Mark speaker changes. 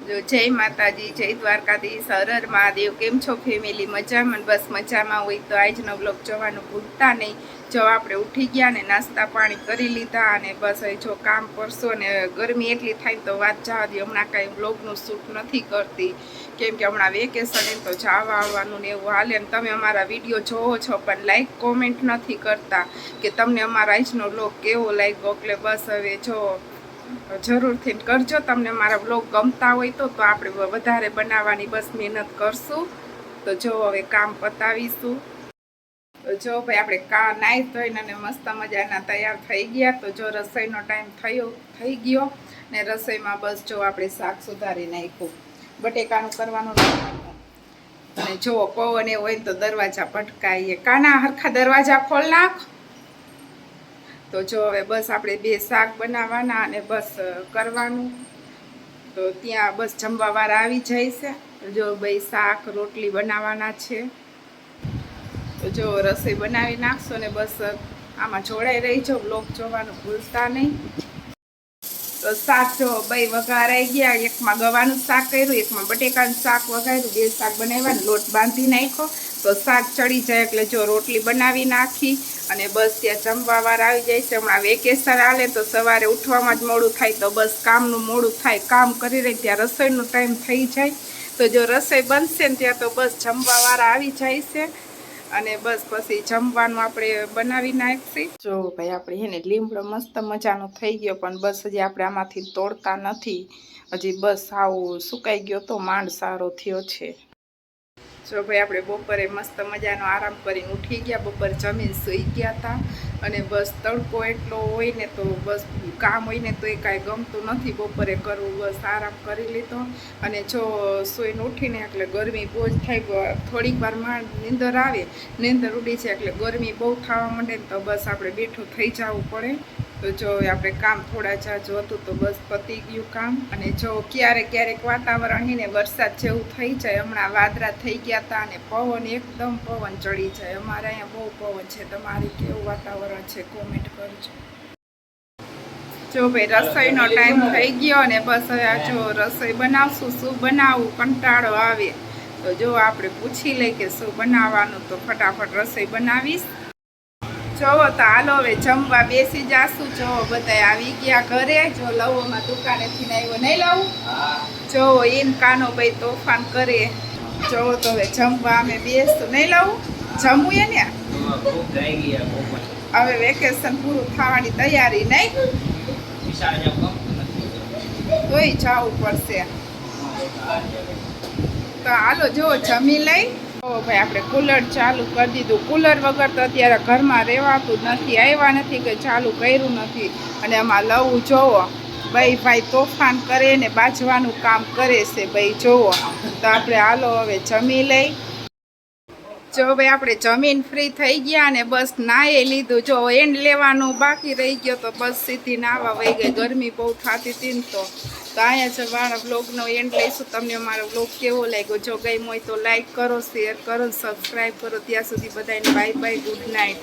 Speaker 1: જો જય માતાજી, જય દ્વારકાધીશ, હર હર મહાદેવ. કેમ છો ફેમિલી? મજામાં? બસ મજામાં હોય તો આજનો બ્લોગ જોવાનું ભૂલતા નહીં. જો આપણે ઉઠી ગયા ને નાસ્તા પાણી કરી લીધા અને બસ હવે જો કામ કરશો ને ગરમી એટલી થાય તો વાત જવા દે. હમણાં કાંઈ બ્લોગનું શૂટ નથી કરતી કેમ કે હમણાં વેકેશન એમ તો જવા આવવાનું ને એવું હાલે. ને તમે અમારા વિડીયો જોવો છો પણ લાઈક કોમેન્ટ નથી કરતા કે તમને અમારા આજનો બ્લોગ કેવો લાગ્યો. એટલે બસ હવે જો જરૂરથી કરજો. તમને મારા બ્લોગ ગમતા હોય તો આપણે વધારે બનાવવાની બસ મહેનત કરશું. તો જો હવે કામ પતાવીશું. તો જો ભાઈ આપણે નાહી ધોઈને અને મસ્ત મજાના તૈયાર થઈ ગયા. તો જો રસોઈનો ટાઈમ થઈ ગયો ને રસોઈમાં બસ જો આપણે શાક સુધારી નાખ્યું. બટેકાનું કરવાનું અને જો પવન એવો હોય તો દરવાજા ભટકાઈએ. કાના હરખા દરવાજા ખોલ નાખ. તો જો હવે બસ આપણે બે શાક બનાવવાના અને બસ કરવાનું. તો ત્યાં બસ જમવાવાળા આવી જાય છે. જો ભાઈ શાક રોટલી બનાવવાના છે. તો જો રસોઈ બનાવી નાખશો ને બસ આમાં જોડાઈ રહીજો. બ્લોગ જોવાનું ભૂલતા નહીં. તો શાક જો બે વઘારાઈ ગયા. એકમાં ગવાનું શાક કર્યું, એકમાં બટેકાનું શાક વઘાર્યું. બે શાક બનાવ્યા, લોટ બાંધી નાખ્યો. તો શાક ચડી જાય એટલે જો રોટલી બનાવી નાખી અને બસ ત્યાં જમવાવાળા આવી જાય છે. હમણાં વેકેશન હાલે તો સવારે ઉઠવામાં જ મોડું થાય તો બસ કામનું મોડું થાય. કામ કરી રહી ત્યાં રસોઈનો ટાઈમ થઈ જાય. તો જો રસોઈ બનશે ને ત્યાં તો બસ જમવાવાળા આવી જાય છે અને બસ પછી જમવાનું આપણે બનાવી નાખીએ. જો ભાઈ આપણે એને લીમડો મસ્ત મજાનો થઈ ગયો પણ બસ હજી આપણે આમાંથી તોડતા નથી. હજી બસ આવું સુકાઈ ગયો તો માંડ સારો થયો છે. જો ભાઈ આપણે બપોરે મસ્ત મજાનો આરામ કરીને ઉઠી ગયા. બપોર જમીન સૂઈ ગયા હતા અને બસ તડકો એટલો હોય ને તો બસ કામ હોય ને તો એ કાંઈ ગમતું નથી બપોરે કરવું. બસ આરામ કરી લીધો અને જો સૂઈને ઉઠીને એટલે ગરમી બહુ જ થાય. થોડીક વાર નીંદર આવે, નીંદર ઉડી છે એટલે ગરમી બહુ થવા માંડે ને તો બસ આપણે બેઠું થઈ જવું પડે. તો જો આપણે કામ થોડા જાજુ હતું તો બસ પતી ગયું કામ. અને જો ક્યારેક વાતાવરણ ને વરસાદ જેવું થઈ જાય. હમણાં વાદળા થઈ ગયા હતા અને પવન એકદમ પવન ચડી જાય. અમારે અહીંયા બહુ પવન છે. તમારે કેવું વાતાવરણ છે કોમેન્ટ કરજો. જો ભાઈ રસોઈનો ટાઈમ થઈ ગયો અને બસ હવે જો રસોઈ બનાવશું. શું બનાવવું કંટાળો આવે તો જો આપણે પૂછી લઈ કે શું બનાવવાનું. તો ફટાફટ રસોઈ બનાવીશ. જોવો તો હાલો હવે જમવા બેસી જાશું. જો બધા આવી ગયા ઘરે. જો લવોમાં દુકાનેથી આવ્યો નહીં લવું. જોવો એમ કાનો ભાઈ તોફાન કરે. જોવો તો હવે જમવા અમે બેસતું નહીં લવું. જમવું એ ને હવે વેકેશન પૂરું થવાની તૈયારી નહીં તોય જવું પડશે. તો હાલો જો જમી લઈ. ભાઈ આપણે કુલર ચાલુ કરી દીધું. કુલર વગર તો અત્યારે ઘરમાં રહેવાતું નથી. આવ્યા નથી કે ચાલુ કર્યું નથી. અને આમાં લવું જોવો ભાઈ તોફાન કરે ને બાજવાનું કામ કરે છે ભાઈ જોવો. તો આપણે હાલો હવે જમી લઈ. જો ભાઈ આપણે જમીન ફ્રી થઈ ગયા ને બસ નાહી લીધું. જો એન્ડ લેવાનું બાકી રહી ગયો તો બસ સીધી નાવા વહી ગઈ. ગરમી બહુ થતી હતી ને તો અહીંયા જ મારા બ્લોગનો એન્ડ લઈશું. તમને અમારો બ્લોગ કેવો લાગ્યો? જો ગમ્યો હોય તો લાઈક કરો, શેર કરો, સબસ્ક્રાઈબ કરો. ત્યાં સુધી બધાને બાય બાય, ગુડ નાઇટ.